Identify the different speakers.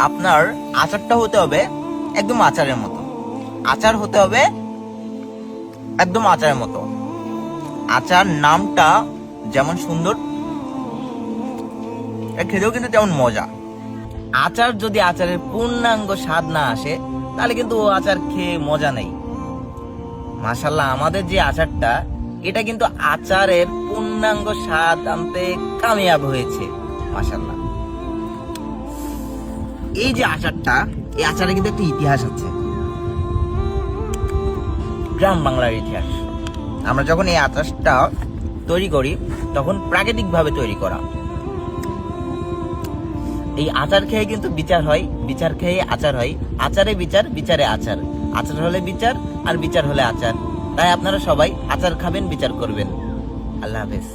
Speaker 1: আপনার আচারটা হতে হবে একদম আচারের মতো। আচার হতে হবে একদম আচারের মতো। আচার নামটা যেমন সুন্দর, খেতেও কিন্তু তেমন মজা। আচার যদি আচারের পূর্ণাঙ্গ স্বাদ না আসে তাহলে কিন্তু ও আচার খেয়ে মজা নেই। মাশাআল্লাহ, আমাদের যে আচারটা, এটা কিন্তু আচারের পূর্ণাঙ্গ স্বাদ আনতে কামিয়াব হয়েছে। মাশাআল্লাহ, এই যে আচারটা, এই আচারে কিন্তু একটা ইতিহাস আছে, গ্রাম বাংলার ইতিহাস। আমরা যখন এই আচারটা তৈরি করি তখন প্রাকৃতিক ভাবে তৈরি করা। এই আচার খেয়ে কিন্তু বিচার হয়, বিচার খেয়ে আচার হয়, আচারে বিচার, বিচারে আচার, আচার হলে বিচার, আর বিচার হলে আচার। তাই আপনারা সবাই আচার খাবেন, বিচার করবেন। আল্লাহ হাফেজ।